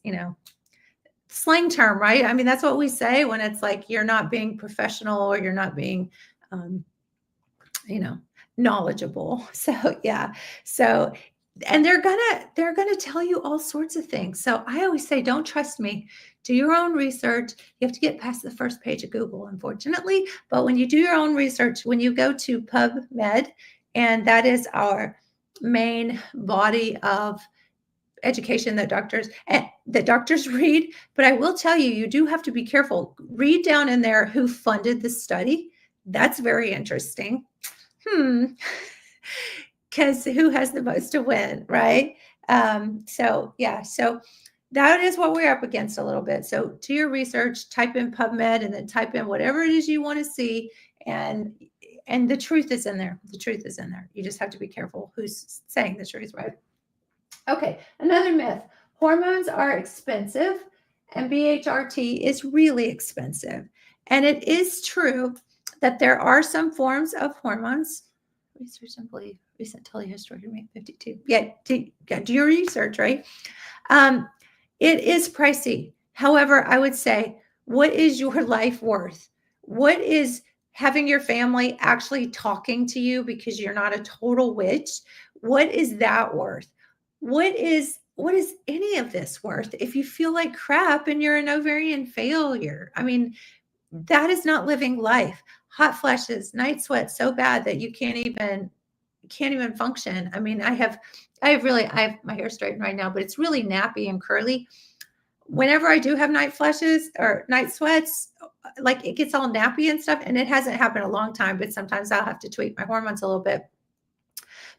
slang term, right? I mean, that's what we say when it's like you're not being professional or you're not being, knowledgeable. So, yeah. So, and they're gonna tell you all sorts of things. So I always say, don't trust me. Do your own research. You have to get past the first page of Google, unfortunately. But when you do your own research, when you go to PubMed, and that is our main body of education that doctors read. But I will tell you, you do have to be careful. Read down in there who funded the study. That's very interesting. Because who has the most to win, right? So that is what we're up against a little bit. So do your research, type in PubMed, and then type in whatever it is you want to see, and the truth is in there. The truth is in there. You just have to be careful who's saying the truth, right? Okay, another myth. Hormones are expensive, and BHRT is really expensive. And it is true that there are some forms of hormones. Research and believe. Recent telehistory to make 52. Yeah, do your research, right? It is pricey. However, I would say, what is your life worth? What is having your family actually talking to you because you're not a total witch, what is that worth? What is any of this worth if you feel like crap and you're an ovarian failure? I mean, that is not living life. Hot flashes, night sweats so bad that you can't even function. I mean, I have my hair straightened right now, but it's really nappy and curly. Whenever I do have night flashes or night sweats, like it gets all nappy and stuff, and it hasn't happened a long time, but sometimes I'll have to tweak my hormones a little bit.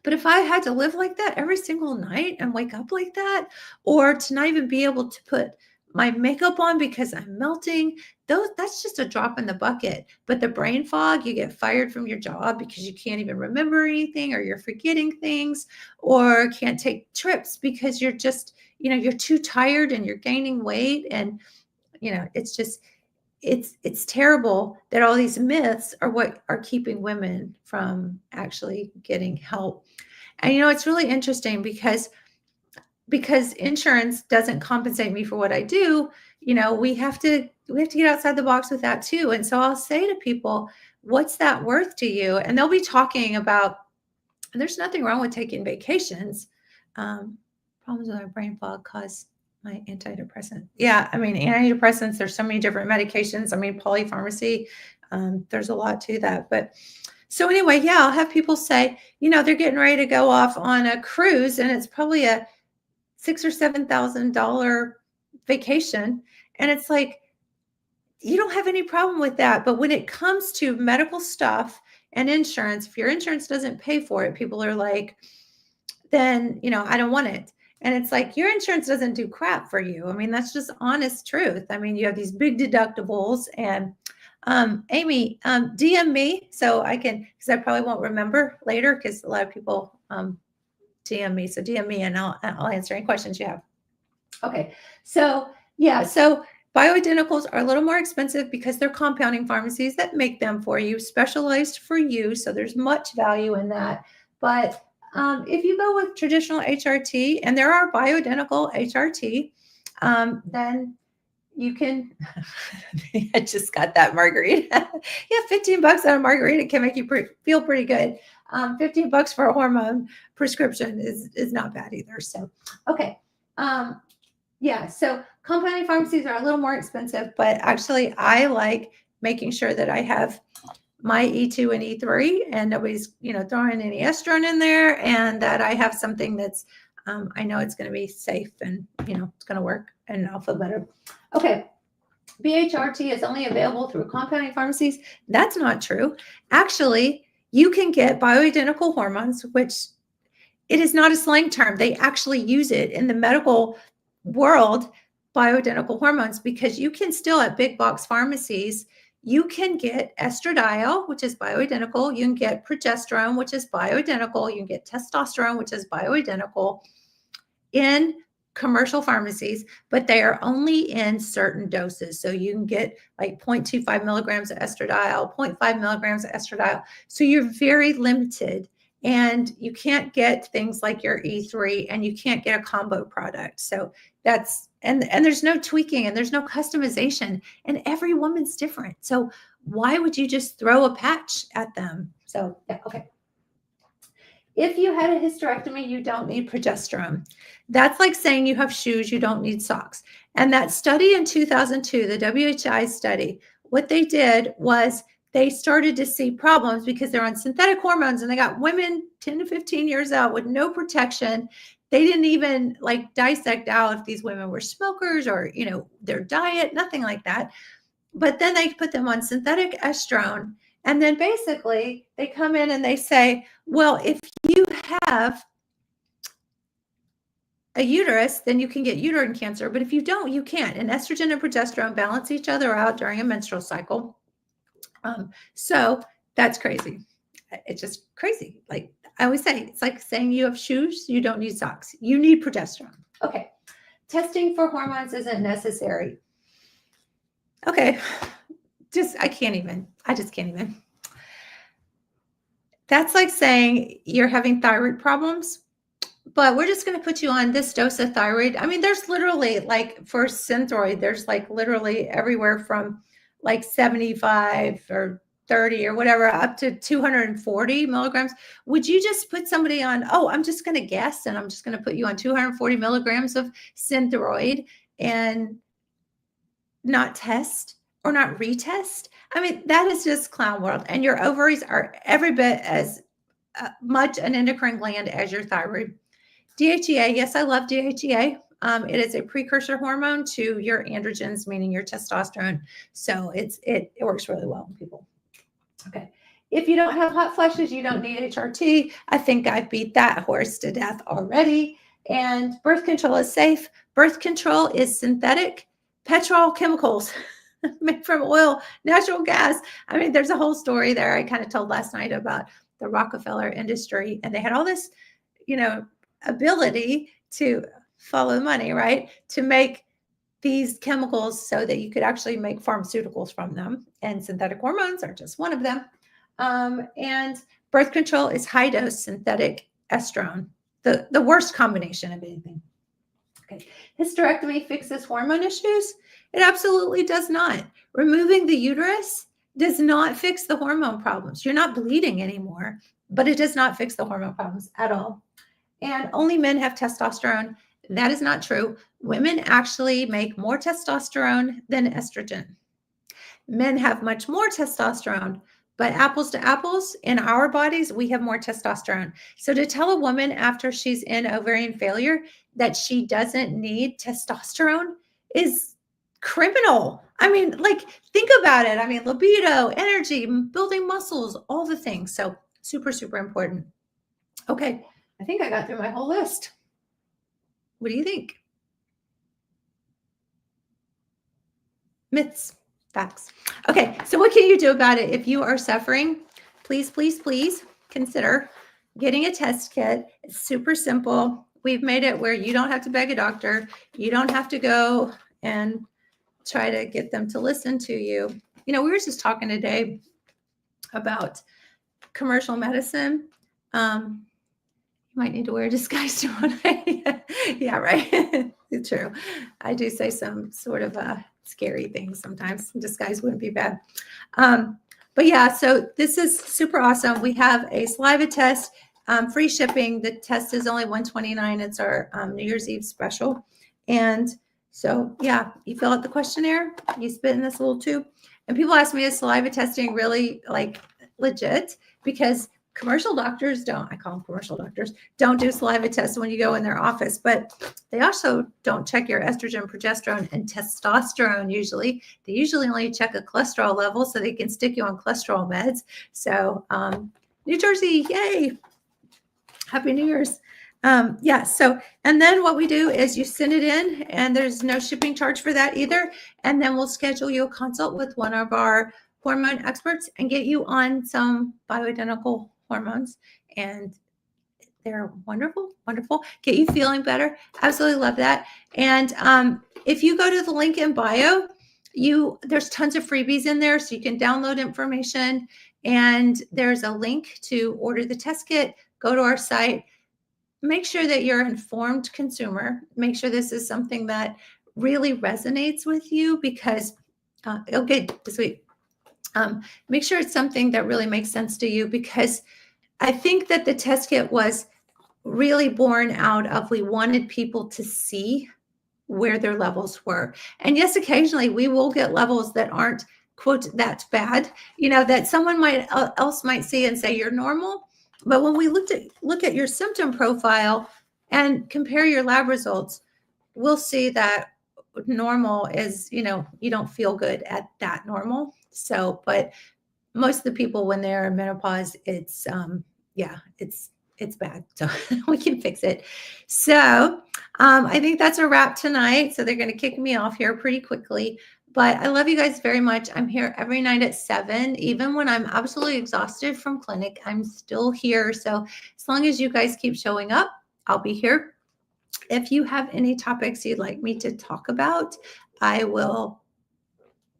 But if I had to live like that every single night and wake up like that, or to not even be able to put my makeup on because I'm melting, that's just a drop in the bucket. But the brain fog, you get fired from your job because you can't even remember anything, or you're forgetting things, or can't take trips because you're just, you're too tired and you're gaining weight. And, it's just, it's terrible that all these myths are what are keeping women from actually getting help. And it's really interesting because insurance doesn't compensate me for what I do. We have to get outside the box with that too. And so I'll say to people, what's that worth to you? And they'll be talking about, there's nothing wrong with taking vacations. Problems with my brain fog cause my antidepressant. Yeah, I mean, antidepressants, there's so many different medications. I mean, polypharmacy, there's a lot to that. But so anyway, yeah, I'll have people say, they're getting ready to go off on a cruise, and it's probably a $6,000 or $7,000 vacation. And it's like, you don't have any problem with that. But when it comes to medical stuff and insurance, if your insurance doesn't pay for it, people are like, then, I don't want it. And it's like, your insurance doesn't do crap for you. I mean, that's just honest truth. I mean, you have these big deductibles. And Amy, DM me so I can, because I probably won't remember later, because a lot of people DM me. So DM me and I'll answer any questions you have. Okay. So yeah. So bioidenticals are a little more expensive because they're compounding pharmacies that make them for you, specialized for you. So there's much value in that. But if you go with traditional HRT, and there are bioidentical HRT, then you can, I just got that margarita. Yeah, $15 on a margarita can make you feel pretty good. $15 for a hormone prescription is not bad either. So, okay. Yeah, so compounding pharmacies are a little more expensive, but actually I like making sure that I have my E2 and E3 and nobody's, throwing any estrogen in there, and that I have something that's, I know it's going to be safe and, it's going to work and I'll feel better. Okay. BHRT is only available through compounding pharmacies. That's not true. Actually, you can get bioidentical hormones, which it is not a slang term. They actually use it in the medical world, bioidentical hormones, because you can still at big box pharmacies, you can get estradiol, which is bioidentical. You can get progesterone, which is bioidentical. You can get testosterone, which is bioidentical in commercial pharmacies, but they are only in certain doses. So you can get like 0.25 milligrams of estradiol, 0.5 milligrams of estradiol. So you're very limited, and you can't get things like your E3, and you can't get a combo product. So that's, and there's no tweaking and there's no customization, and every woman's different. So why would you just throw a patch at them? So yeah, okay. If you had a hysterectomy, you don't need progesterone. That's like saying you have shoes, you don't need socks. And that study in 2002, the WHI study, what they did was they started to see problems because they're on synthetic hormones, and they got women 10 to 15 years out with no protection. They didn't even like dissect out if these women were smokers or, their diet, nothing like that. But then they put them on synthetic estrone. And then basically they come in and they say, well, if you have a uterus, then you can get uterine cancer. But if you don't, you can't. And estrogen and progesterone balance each other out during a menstrual cycle. So that's crazy. It's just crazy. Like I always say, it's like saying you have shoes, you don't need socks. You need progesterone. Okay. Testing for hormones isn't necessary. Okay. I just can't even. That's like saying you're having thyroid problems, but we're just going to put you on this dose of thyroid. I mean, there's literally like for Synthroid, there's like literally everywhere from like 75 or 30 or whatever, up to 240 milligrams. Would you just put somebody on, oh, I'm just going to guess, and I'm just going to put you on 240 milligrams of Synthroid and not test or not retest? I mean, that is just clown world. And your ovaries are every bit as much an endocrine gland as your thyroid. DHEA, yes, I love DHEA. It is a precursor hormone to your androgens, meaning your testosterone. So it works really well in people. Okay. If you don't have hot flashes, you don't need HRT. I think I beat that horse to death already. And birth control is safe. Birth control is synthetic petrochemicals made from oil, natural gas. I mean, there's a whole story there I kind of told last night about the Rockefeller industry, and they had all this, ability to follow money, right? To make these chemicals so that you could actually make pharmaceuticals from them. And synthetic hormones are just one of them. And birth control is high dose synthetic estrone, the worst combination of anything. Okay. Hysterectomy fixes hormone issues? It absolutely does not. Removing the uterus does not fix the hormone problems. You're not bleeding anymore, but it does not fix the hormone problems at all. And only men have testosterone. That is not true. Women actually make more testosterone than estrogen. Men have much more testosterone, but apples to apples, in our bodies, we have more testosterone. So to tell a woman after she's in ovarian failure that she doesn't need testosterone is criminal. I mean, think about it. I mean, libido, energy, building muscles, all the things. So super, super important. Okay. I think I got through my whole list. What do you think? Myths, facts. Okay, so what can you do about it? If you are suffering, please, please, please consider getting a test kit. It's super simple. We've made it where you don't have to beg a doctor. You don't have to go and try to get them to listen to you. We were just talking today about commercial medicine. You might need to wear a disguise tomorrow. Yeah, right. It's true. I do say some sort of scary things sometimes. Disguise wouldn't be bad. But yeah, so this is super awesome. We have a saliva test, free shipping. The test is only $129. It's our New Year's Eve special. And so, yeah, you fill out the questionnaire, you spit in this little tube. And people ask me, is saliva testing really legit? Because commercial doctors I call them commercial doctors, don't do saliva tests when you go in their office, but they also don't check your estrogen, progesterone, and testosterone usually. They usually only check a cholesterol level so they can stick you on cholesterol meds. So New Jersey, yay. Happy New Year's. Yeah, so, and then what we do is you send it in and there's no shipping charge for that either. And then we'll schedule you a consult with one of our hormone experts and get you on some bioidentical hormones, and they're wonderful, wonderful. Get you feeling better. Absolutely love that. And if you go to the link in bio, there's tons of freebies in there, so you can download information. And there's a link to order the test kit. Go to our site. Make sure that you're an informed consumer. Make sure this is something that really resonates with you, because it'll get sweet. Make sure it's something that really makes sense to you, because I think that the test kit was really born out of, we wanted people to see where their levels were. And yes, occasionally we will get levels that aren't, quote, that bad, that someone else might see and say you're normal. But when we look at your symptom profile and compare your lab results, we'll see that normal is, you don't feel good at that normal. So, but most of the people, when they're in menopause, it's bad. So we can fix it. So I think that's a wrap tonight. So they're going to kick me off here pretty quickly. But I love you guys very much. I'm here every night at 7. Even when I'm absolutely exhausted from clinic, I'm still here. So as long as you guys keep showing up, I'll be here. If you have any topics you'd like me to talk about, I will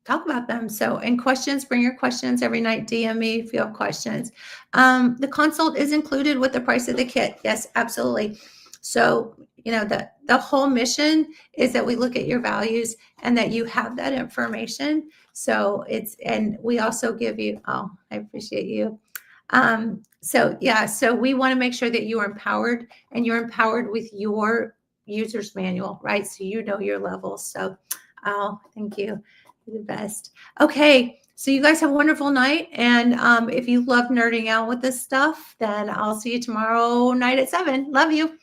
talk about them. So, and questions, bring your questions every night. DM me if you have questions. The consult is included with the price of the kit. Yes, absolutely. So, the whole mission is that we look at your values and that you have that information. So and we also give you, oh, I appreciate you. So yeah, so we want to make sure that you are empowered, and you're empowered with your user's manual, right? So you know your levels. So, oh, thank you. You're the best. Okay. So you guys have a wonderful night. And if you love nerding out with this stuff, then I'll see you tomorrow night at 7. Love you.